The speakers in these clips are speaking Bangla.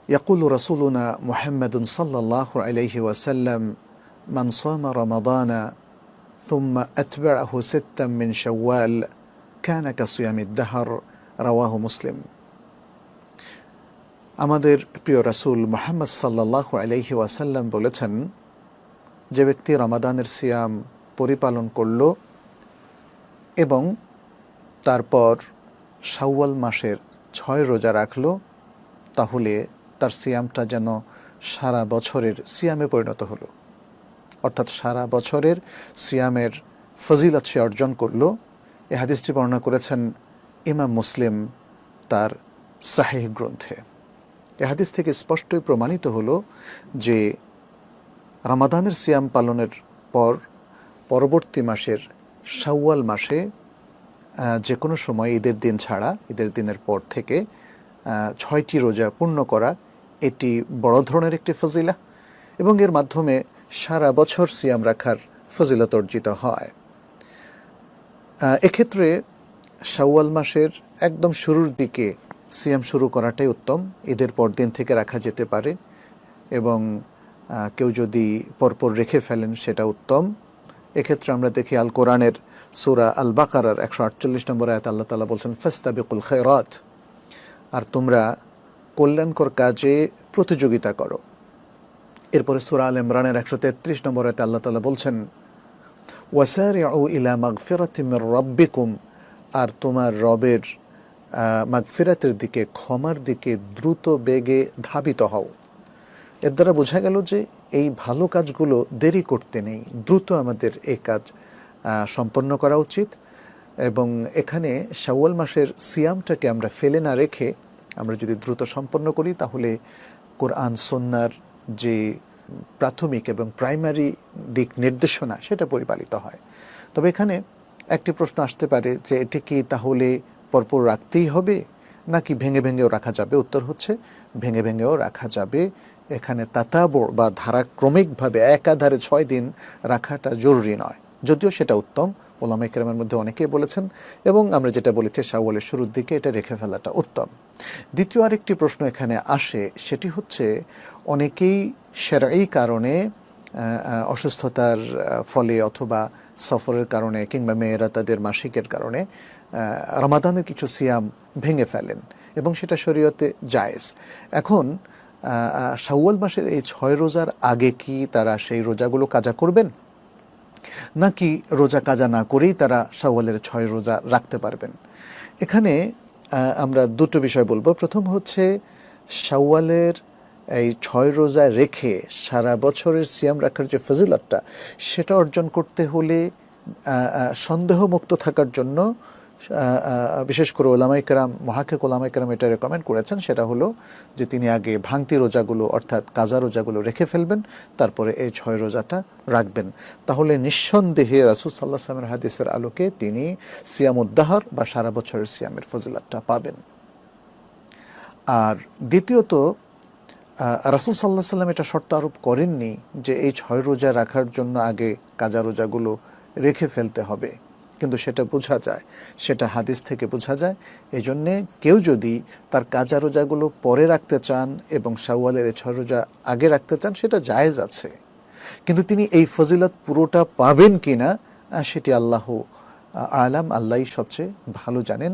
يقول رسولنا محمد صلى الله عليه وسلم من صام رمضان ثم أتبعه ستا من شوال كان كصيام الدهر رواه مسلم আমাদের প্রিয় রাসূল মুহাম্মদ সাল্লাল্লাহু আলাইহি ওয়াসাল্লাম বলেছেন, যে ব্যক্তি রমাদানের সিয়াম পরিপালন করল এবং তারপর শাওয়াল মাসের 6 রোজা রাখল, তাহলে তার সিয়ামটা যেন সারা বছরের সিয়ামে পরিণত হলো, অর্থাৎ সারা বছরের সিয়ামের ফজিলত সে অর্জন করল। এই হাদিসটি বর্ণনা করেছেন ইমাম মুসলিম তার সাহিহ গ্রন্থে। এই হাদিস থেকে স্পষ্টই প্রমাণিত হলো যে রমাদানের সিয়াম পালনের পর পরবর্তী মাসের শাওয়াল মাসে যে কোনো সময় ঈদের দিন ছাড়া, ঈদের দিনের পর থেকে 6টি রোজা পূর্ণ করা, এটি বড় ধরনের একটি ফজিলা এবং এর মাধ্যমে সারা বছর সিয়াম রাখার ফজিলত অর্জিত হয়। এক্ষেত্রে শাওয়াল মাসের একদম শুরুর দিকে সিয়াম শুরু করাটাই উত্তম। ঈদের পর দিন থেকে রাখা যেতে পারে এবং কেউ যদি পরপর রেখে ফেলেন সেটা উত্তম। এক্ষেত্রে আমরা দেখি আল কোরআনের সূরা আল বাকারার 148 নম্বর আয়াতে আল্লাহ তাআলা বলছেন, ফাস্তাবিকুল খায়রাত, আর তোমরা কল্যাণকর কাজে প্রতিযোগিতা করো। এরপরে সূরা আল ইমরানের 133 নম্বর আয়াতে আল্লাহ তাআলা বলছেন, ওয়াসারিউ ইলা মাগফিরাতিম মির রাব্বিকুম, আর তোমার রবের মাগফিরাতের দিকে, ক্ষমার দিকে দ্রুত বেগে ধাবিত হও। এর দ্বারা বোঝা গেল যে এই ভালো কাজগুলো দেরি করতে নেই, দ্রুত আমাদের এই কাজ সম্পন্ন করা উচিত। এবং এখানে শাওয়াল মাসের সিয়ামটাকে আমরা ফেলে না রেখে আমরা যদি দ্রুত সম্পন্ন করি, তাহলে কোরআন সুন্নাহর যে প্রাথমিক এবং প্রাইমারি দিক নির্দেশনা সেটা পরিপালিত হয়। তবে এখানে একটি প্রশ্ন আসতে পারে যে এটি কি তাহলে পরপর রাখতেই হবে নাকি ভেঙে ভেঙেও রাখা যাবে? উত্তর হচ্ছে ভেঙে ভেঙেও রাখা যাবে। এখানে তাতাবুর বা ধারাক্রমিকভাবে একাধারে 6 দিন রাখাটা জরুরি নয়, যদিও সেটা উত্তম। উলামায়ে কেরামের মধ্যে অনেকেই বলেছেন, এবং আমরা যেটা বলেছি শাওয়ালের শুরুর দিকে এটা রেখে ফেলাটা উত্তম। দ্বিতীয় আরেকটি প্রশ্ন এখানে আসে, সেটি হচ্ছে অনেকেই শারঈ কারণে, অসুস্থতার ফলে অথবা সফরের কারণে কিংবা মেয়েরা তাদের মাসিকের কারণে রমাদানের কিছু সিয়াম ভেঙে ফেলেন এবং সেটা শরীয়তে জায়েজ। এখন শাওয়াল মাসের এই 6 রোজার আগে কি তারা সেই রোজাগুলো কাজা করবেন, নাকি রোজা কাজা না করেই তারা শাওয়ালের 6 রোজা রাখতে পারবেন? এখানে আমরা দুটো বিষয় বলবো। প্রথম হচ্ছে শাওয়ালের এই 6 রোজা রেখে সারা বছরের সিয়াম রাখার যে ফজিলতটা, সেটা অর্জন করতে হলে সন্দেহমুক্ত থাকার জন্য বিশেষ করে ওলামায়ে কেরাম, মুহাক্কিক ওলামায়ে কেরাম এটা রেকমেন্ড করেছেন, সেটা হলো যে তিনি আগে ভাঙতি রোজাগুলো অর্থাৎ কাজা রোজাগুলো রেখে ফেলবেন, তারপরে এই 6 রোজাটা রাখবেন। তাহলে নিঃসন্দেহে রাসূল সাল্লাল্লাহু আলাইহি ওয়াসাল্লামের হাদিসের আলোকে তিনি সিয়ামুদ্দাহর বা সারা বছরের সিয়ামের ফজিলতটা পাবেন। আর দ্বিতীয়ত, রাসূল সাল্লাল্লাহু আলাইহি ওয়াসাল্লাম এটা শর্ত আরোপ করেননি যে এই 6 রোজা রাখার জন্য আগে কাজা রোজাগুলো রেখে ফেলতে হবে, কিন্তু সেটা বোঝা যায়, সেটা হাদিস থেকে বোঝা যায়। এই জন্যে কেউ যদি তার কাজা রোজাগুলো পরে রাখতে চান এবং শাওয়ালের এই 6 রোজা আগে রাখতে চান, সেটা জায়েজ আছে। কিন্তু তিনি এই ফজিলত পুরোটা পাবেন কিনা সেটি আল্লাহ আলাম, আল্লাহই সবচেয়ে ভালো জানেন।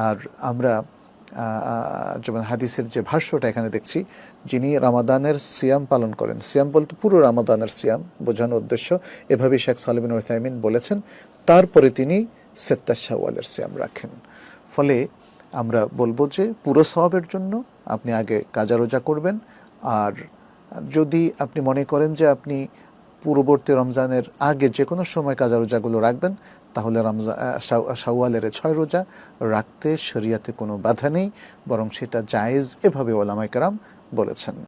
আর আমরা যেমন হাদিসের যে ভাষ্যটা এখানে দেখছি, যিনি রমাদানের সিয়াম পালন করেন, সিয়াম বলতে পুরো রমাদানের সিয়াম বোঝানোর উদ্দেশ্য, এভাবেই শেখ সালেহ বিন উসাইমিন বলেছেন, তারপরে তিনি সেত্তা শাওয়ালের সিয়াম রাখেন। ফলে আমরা বলবো যে পুরো সওয়াবের জন্য আপনি আগে কাজা রোজা করবেন। আর যদি আপনি মনে করেন যে আপনি পূর্ববর্তী রমজানের আগে যে কোনো সময় কাজা রোজাগুলো রাখবেন, তাহলে শাওয়ালের 6 রোজা রাখতে শরীয়তে কোনো বাধা নেই, বরং সেটা জায়েজ, এভাবে ওলামায়ে কেরাম বলেছেন।